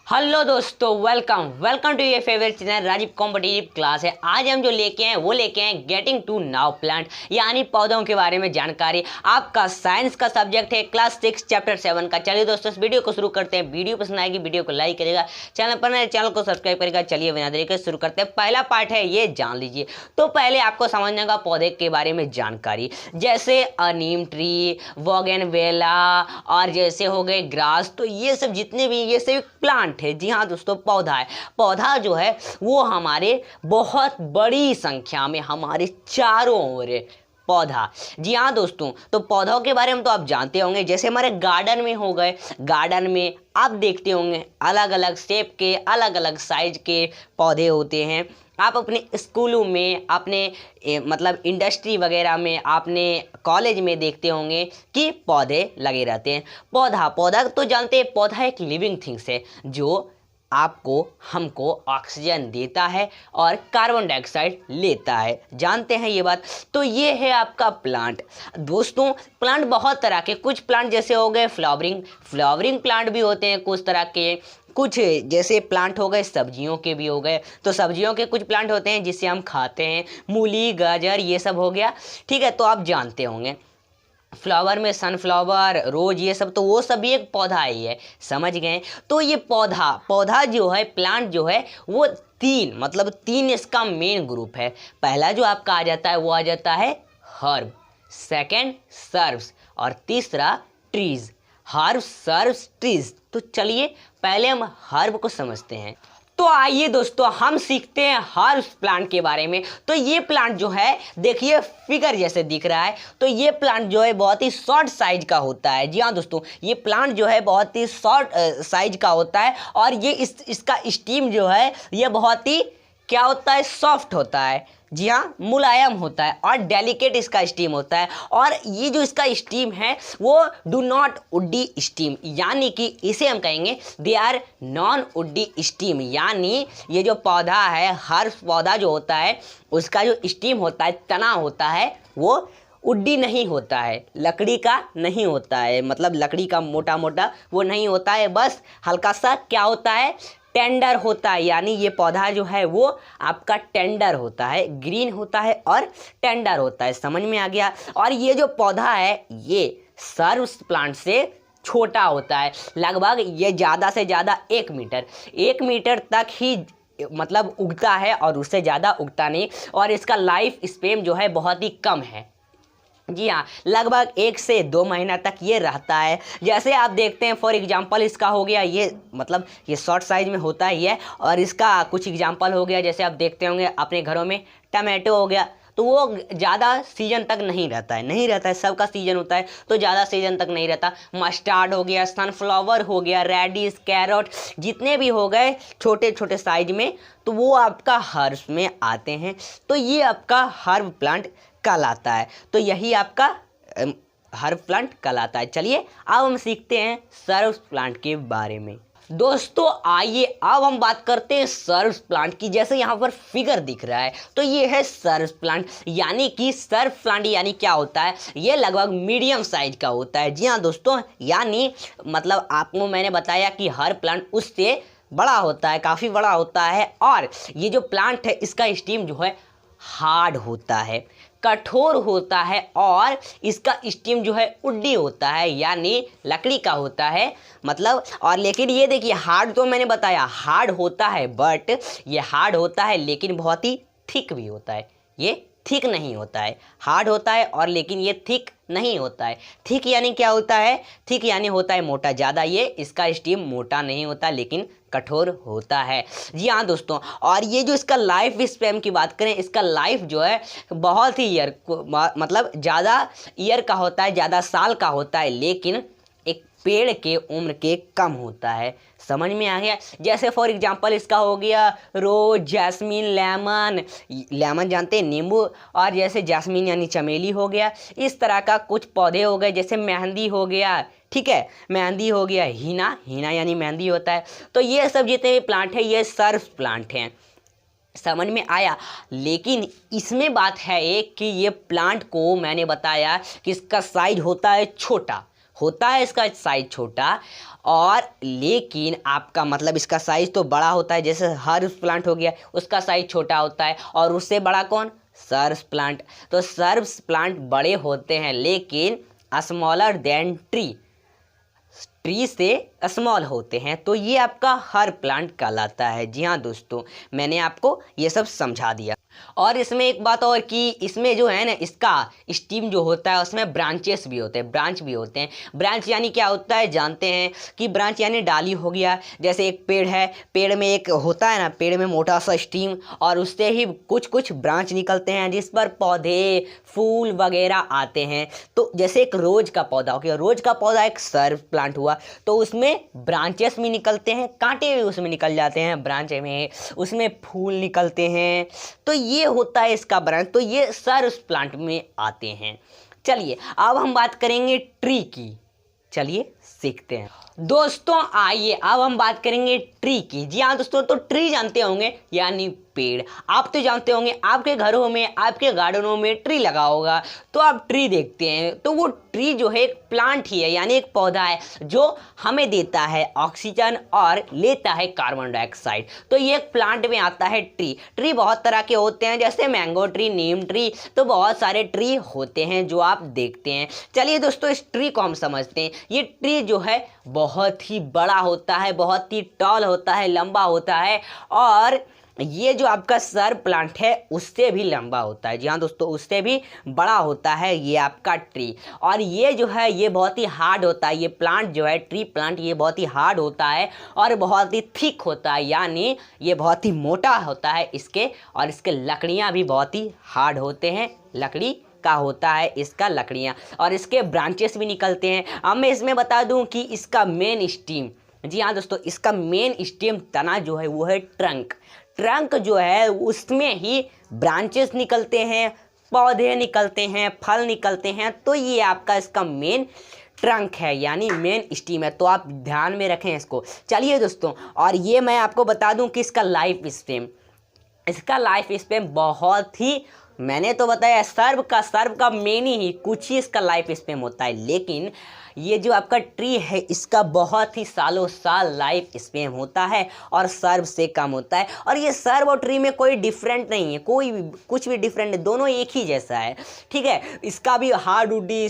Hello दोस्तों, welcome welcome to your favourite channel Rajeev competitive class है। आज हम जो लेके आए वो लेके आए गेटिंग टू नाउ प्लांट यानी पौधों के बारे में जानकारी। आपका साइंस का सब्जेक्ट है क्लास 6 चैप्टर 7 का। चलिए दोस्तों, इस वीडियो को शुरू करते हैं। वीडियो पसंद आएगी वीडियो को लाइक करेगा, चैनल पर नए चैनल को सब्सक्राइब करेगा। चलिए बिना देरी के शुरू करते हैं। पहला पार्ट है ये जान लीजिए। तो पहले आपको समझने का पौधे के बारे में जानकारी, जैसे नीम ट्री, बोगनवेला और जैसे हो गए ग्रास। तो ये सब जितने भी ये सब प्लांट है। जी हाँ दोस्तों, पौधा है। पौधा जो है वो हमारे बहुत बड़ी संख्या में हमारे चारों ओर है पौधा। जी हाँ दोस्तों, तो पौधों के बारे में तो आप जानते होंगे। जैसे हमारे गार्डन में हो गए, गार्डन में आप देखते होंगे अलग अलग शेप के अलग अलग साइज के पौधे होते हैं। आप अपने स्कूलों में, अपने मतलब इंडस्ट्री वगैरह में, आपने कॉलेज में देखते होंगे कि पौधे लगे रहते हैं। पौधा पौधा तो जानते हैं, पौधा एक लिविंग थिंग्स है जो आपको हमको ऑक्सीजन देता है और कार्बन डाइऑक्साइड लेता है। जानते हैं ये बात। तो ये है आपका प्लांट। दोस्तों प्लांट बहुत तरह के, कुछ प्लांट जैसे हो गए फ्लावरिंग प्लांट भी होते हैं कुछ तरह के। कुछ जैसे प्लांट हो गए सब्जियों के भी हो गए। तो सब्जियों के कुछ प्लांट होते हैं जिससे हम खाते हैं, मूली गाजर ये सब हो गया। ठीक है, तो आप जानते होंगे। फ्लावर में सनफ्लावर, रोज, ये सब तो वो सब भी एक पौधा ही है। समझ गए। तो ये पौधा जो है, प्लांट जो है वो तीन इसका मेन ग्रुप है। पहला जो आपका आ जाता है वो आ जाता है हर्ब, सेकंड सर्व्स और तीसरा ट्रीज। Herb serves trees. तो चलिए पहले हम हर्ब को समझते हैं। तो आइए दोस्तों हम सीखते हैं हर्ब प्लांट के बारे में। तो ये प्लांट जो है, देखिए फिगर जैसे दिख रहा है। तो ये प्लांट जो है बहुत ही शॉर्ट साइज का होता है। जी हाँ दोस्तों, ये प्लांट जो है बहुत ही शॉर्ट साइज का होता है। और ये इसका स्टीम जो है ये बहुत ही क्या होता है, सॉफ्ट होता है। जी हाँ, मुलायम होता है और डेलिकेट इसका स्टीम होता है। और ये जो इसका स्टीम है वो डू नॉट वुडी स्टीम, यानी कि इसे हम कहेंगे they are non woody stem. यानी ये जो पौधा है, हर पौधा जो होता है उसका जो स्टीम होता है, तना होता है, वो वुडी नहीं होता है, लकड़ी का नहीं होता है। मतलब लकड़ी का मोटा मोटा वो नहीं होता है, बस हल्का सा क्या होता है, टेंडर होता है। यानी ये पौधा जो है वो आपका टेंडर होता है, ग्रीन होता है और टेंडर होता है। समझ में आ गया। और ये जो पौधा है ये सर्व प्लांट से छोटा होता है। लगभग ये ज़्यादा से ज़्यादा 1 मीटर तक ही मतलब उगता है और उससे ज़्यादा उगता नहीं। और इसका लाइफ स्पेन जो है बहुत ही कम है। जी हाँ, लगभग 1 से 2 महीना तक ये रहता है। जैसे आप देखते हैं फॉर एग्जांपल इसका हो गया ये, मतलब ये शॉर्ट साइज में होता ही है। और इसका कुछ एग्जांपल हो गया, जैसे आप देखते होंगे अपने घरों में टमाटो हो गया। तो वो ज़्यादा सीजन तक नहीं रहता है, सबका सीजन होता है तो ज़्यादा सीजन तक नहीं रहता। मस्टर्ड हो गया, सनफ्लावर हो गया, रेडिश, कैरोट, जितने भी हो गए छोटे छोटे साइज में, तो वो आपका हर्ब में आते हैं। तो ये आपका हर्ब प्लांट कहलाता है। तो यही आपका हर्ब प्लांट कहलाता है। चलिए अब हम सीखते हैं सर्व प्लांट के बारे में। दोस्तों आइए अब हम बात करते हैं सर्व प्लांट की। जैसे यहाँ पर फिगर दिख रहा है तो ये है सर्व प्लांट। यानी कि सर्व प्लांट यानी क्या होता है, ये लगभग मीडियम साइज का होता है। जी हाँ दोस्तों, यानी मतलब आपको मैंने बताया कि हर प्लांट उससे बड़ा होता है, काफ़ी बड़ा होता है। और ये जो प्लांट है इसका स्टीम जो है हार्ड होता है, कठोर होता है। और इसका स्टीम जो है वुडी होता है, यानी लकड़ी का होता है। मतलब और लेकिन ये देखिए, हार्ड तो मैंने बताया हार्ड होता है, बट ये हार्ड होता है लेकिन बहुत ही थिक भी होता है। ये थिक नहीं होता है, हार्ड होता है और लेकिन ये थिक नहीं होता है। थिक यानी क्या होता है, थिक यानी होता है मोटा। ज़्यादा ये इसका स्टीम मोटा नहीं होता लेकिन कठोर होता है। जी हाँ दोस्तों, और ये जो इसका लाइफ स्पैन की बात करें, इसका लाइफ जो है बहुत ही ईयर मतलब ज़्यादा ईयर का होता है, ज़्यादा साल का होता है, लेकिन एक पेड़ के उम्र के कम होता है। समझ में आ गया। जैसे फॉर एग्जांपल इसका हो गया रोज, जैस्मीन, लेमन जानते हैं, नींबू। और जैसे जैस्मीन यानी चमेली हो गया। इस तरह का कुछ पौधे हो गए, जैसे मेहंदी हो गया। ठीक है, मेहंदी हो गया, हीना यानी मेहंदी होता है। तो ये सब जितने भी प्लांट है ये सर्व प्लांट हैं। समझ में आया। लेकिन इसमें बात है एक कि ये प्लांट को मैंने बताया कि इसका साइज होता है छोटा, होता है इसका साइज छोटा, और लेकिन आपका मतलब इसका साइज तो बड़ा होता है। जैसे हर्ब्स प्लांट हो गया, उसका साइज छोटा होता है, और उससे बड़ा कौन, सर्ब्स प्लांट। तो सर्ब्स प्लांट बड़े होते हैं लेकिन स्मॉलर देन ट्री, ट्री से स्मॉल होते हैं। तो ये आपका हर प्लांट कहलाता है। जी हाँ दोस्तों, मैंने आपको ये सब समझा दिया। और इसमें एक बात और कि इसमें जो है ना, इसका स्टीम जो होता है उसमें ब्रांचेस भी होते हैं, ब्रांच भी होते हैं। ब्रांच यानी क्या होता है जानते हैं कि ब्रांच यानी डाली हो गया। जैसे एक पेड़ है, पेड़ में एक होता है ना, पेड़ में मोटा सा स्टीम, और उससे ही कुछ कुछ ब्रांच निकलते हैं जिस पर पौधे फूल वगैरह आते हैं। तो जैसे एक रोज का पौधा हो गया, रोज का पौधा एक सर्व प्लांट हुआ, तो उसमें ब्रांचेस भी निकलते हैं, कांटे भी उसमें निकल जाते हैं ब्रांच में, उसमें फूल निकलते हैं। तो ये होता है इसका ब्रांच। तो ये सर्व प्लांट में आते हैं। चलिए अब हम बात करेंगे ट्री की। चलिए सीखते हैं दोस्तों। आइए अब हम बात करेंगे ट्री की। जी हाँ दोस्तों, तो ट्री जानते होंगे यानी पेड़। आप तो जानते होंगे आपके घरों में, आपके गार्डनों में ट्री लगा होगा, तो आप ट्री देखते हैं। तो वो ट्री जो है एक प्लांट ही है, यानी एक पौधा है जो हमें देता है ऑक्सीजन और लेता है कार्बन डाइऑक्साइड। तो ये एक प्लांट में आता है ट्री। ट्री बहुत तरह के होते हैं, जैसे मैंगो ट्री, नीम ट्री, तो बहुत सारे ट्री होते हैं जो आप देखते हैं। चलिए दोस्तों, इस ट्री को हम समझते हैं। ये ट्री जो है बहुत ही बड़ा होता है, बहुत ही टॉल होता है, लंबा होता है, और ये जो आपका सर प्लांट है उससे भी लंबा होता है। जी हाँ दोस्तों, उससे भी बड़ा होता है ये आपका ट्री। और ये जो है ये बहुत ही हार्ड होता है। ये प्लांट जो है ट्री प्लांट, ये बहुत ही हार्ड होता है और बहुत ही थिक होता है, यानी ये बहुत ही मोटा होता है इसके, और इसके लकड़ियाँ भी बहुत ही हार्ड होते हैं। लकड़ी का होता है इसका लकड़ियाँ, और इसके ब्रांचेस भी निकलते हैं। अब मैं इसमें बता दूं कि इसका मेन स्टीम, जी हाँ दोस्तों, इसका मेन स्टेम तना जो है वो है ट्रंक। ट्रंक जो है उसमें ही ब्रांचेस निकलते हैं, पौधे निकलते हैं, फल निकलते हैं। तो ये आपका इसका मेन ट्रंक है, यानी मेन स्टीम है। तो आप ध्यान में रखें इसको। चलिए दोस्तों, और ये मैं आपको बता दूं कि इसका लाइफ स्पेन, इसका लाइफ स्पेन बहुत ही, मैंने तो बताया सर्व का मेन ही कुछ ही इसका लाइफ स्पेन होता है, लेकिन ये जो आपका ट्री है इसका बहुत ही सालों साल लाइफ स्पेन होता है और सर्व से कम होता है। और ये सर्व और ट्री में कोई डिफरेंट नहीं है, कोई भी कुछ भी डिफरेंट नहीं, दोनों एक ही जैसा है। ठीक है, इसका भी हार्ड वुडी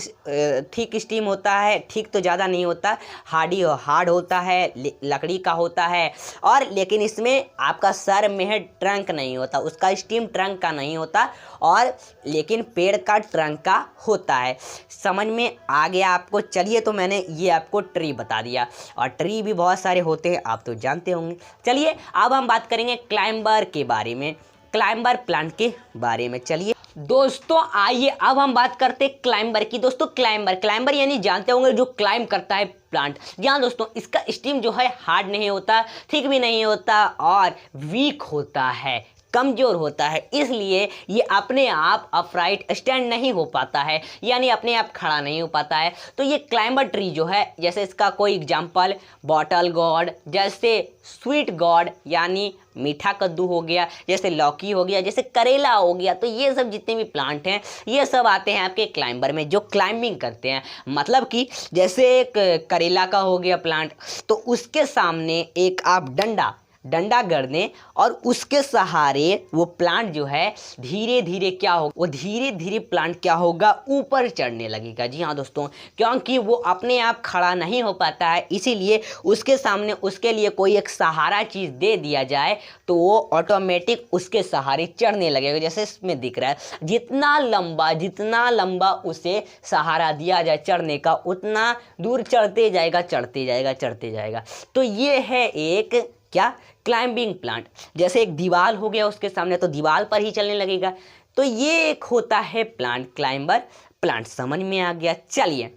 थिक स्टीम होता है, ठीक तो ज़्यादा नहीं होता, हार्ड होता है, लकड़ी का होता है। और लेकिन इसमें आपका सर में है ट्रंक नहीं होता, उसका स्टीम ट्रंक का नहीं होता, और लेकिन पेड़ का ट्रंक का होता है। समझ में आ गया आपको? चलिए, तो मैंने ये आपको ट्री बता दिया, और ट्री भी बहुत सारे होते हैं, आप तो जानते होंगे। चलिए अब हम बात करेंगे क्लाइंबर के बारे में, क्लाइंबर प्लांट के बारे में। चलिए दोस्तों, आइए अब हम बात करते हैं क्लाइंबर की। दोस्तों क्लाइंबर यानी जानते होंगे जो क्लाइंब करता है प्लांट। यहाँ दोस्तों इसका स्टीम जो है हार्ड नहीं होता, थिक भी नहीं होता, और वीक होता है, कमज़ोर होता है, इसलिए ये अपने आप अपराइट स्टैंड नहीं हो पाता है, यानी अपने आप खड़ा नहीं हो पाता है। तो ये क्लाइंबर ट्री जो है, जैसे इसका कोई एग्जांपल बॉटल गॉड, जैसे स्वीट गॉड यानी मीठा कद्दू हो गया, जैसे लौकी हो गया, जैसे करेला हो गया, तो ये सब जितने भी प्लांट हैं ये सब आते हैं आपके क्लाइंबर में, जो क्लाइंबिंग करते हैं। मतलब कि जैसे एक करेला का हो गया प्लांट, तो उसके सामने एक आप डंडा गड़ दें, और उसके सहारे वो प्लांट जो है धीरे धीरे क्या होगा, वो धीरे धीरे प्लांट क्या होगा, ऊपर चढ़ने लगेगा। जी हाँ दोस्तों, क्योंकि वो अपने आप खड़ा नहीं हो पाता है, इसीलिए उसके सामने उसके लिए कोई एक सहारा चीज़ दे दिया जाए तो वो ऑटोमेटिक उसके सहारे चढ़ने लगेगा। जैसे इसमें दिख रहा है, जितना लंबा उसे सहारा दिया जाए चढ़ने का, उतना दूर चढ़ते जाएगा। तो ये है एक क्या, क्लाइंबिंग प्लांट। जैसे एक दीवार हो गया उसके सामने, तो दीवार पर ही चलने लगेगा। तो ये एक होता है प्लांट, क्लाइंबर प्लांट। समझ में आ गया? चलिए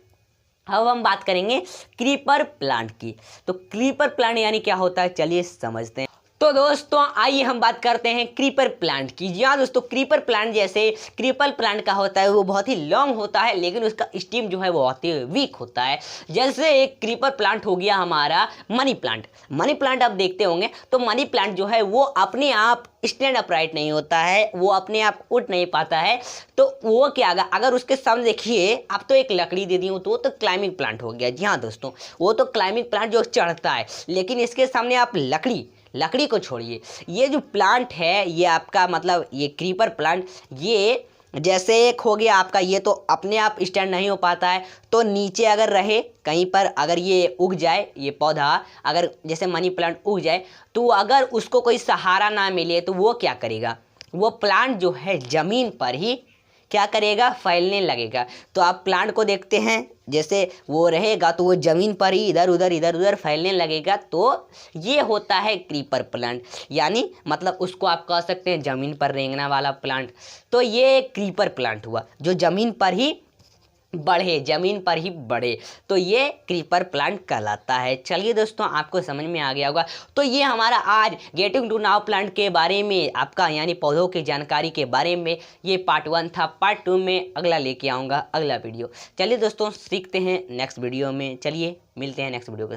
अब हम बात करेंगे क्रीपर प्लांट की। तो क्रीपर प्लांट यानी क्या होता है, चलिए समझते हैं। तो दोस्तों आइए हम बात करते हैं क्रीपर प्लांट की। जी हाँ दोस्तों, क्रीपर प्लांट जैसे क्रीपर प्लांट का होता है वो बहुत ही लॉन्ग होता है, लेकिन उसका स्टेम जो है वो बहुत ही वीक होता है। जैसे एक क्रीपर प्लांट हो गया हमारा मनी प्लांट। मनी प्लांट आप देखते होंगे तो मनी प्लांट जो है वो अपने आप स्टैंड अपराइट नहीं होता है, वो अपने आप उठ नहीं पाता है। तो वो क्या अगर उसके सामने देखिए आप तो एक लकड़ी दे दी हो तो क्लाइंबिंग प्लांट हो गया। जी हाँ दोस्तों, वो तो क्लाइंबिंग प्लांट जो चढ़ता है, लेकिन इसके सामने आप लकड़ी को छोड़िए, ये जो प्लांट है ये आपका मतलब ये क्रीपर प्लांट, ये जैसे एक हो गया आपका, ये तो अपने आप स्टैंड नहीं हो पाता है। तो नीचे अगर रहे कहीं पर, अगर ये उग जाए, ये पौधा अगर जैसे मनी प्लांट उग जाए, तो अगर उसको कोई सहारा ना मिले तो वो क्या करेगा, वो प्लांट जो है ज़मीन पर ही क्या करेगा, फैलने लगेगा। तो आप प्लांट को देखते हैं, जैसे वो रहेगा तो वो ज़मीन पर ही इधर उधर फैलने लगेगा। तो ये होता है क्रीपर प्लांट, यानी मतलब उसको आप कह सकते हैं ज़मीन पर रेंगना वाला प्लांट। तो ये क्रीपर प्लांट हुआ जो ज़मीन पर ही बढ़े, तो ये क्रीपर प्लांट कहलाता है। चलिए दोस्तों, आपको समझ में आ गया होगा। तो ये हमारा आज गेटिंग टू नाउ प्लांट के बारे में आपका यानी पौधों की जानकारी के बारे में ये पार्ट 1 था। पार्ट 2 में अगला लेके आऊँगा, अगला वीडियो। चलिए दोस्तों, सीखते हैं नेक्स्ट वीडियो में। चलिए मिलते हैं नेक्स्ट वीडियो के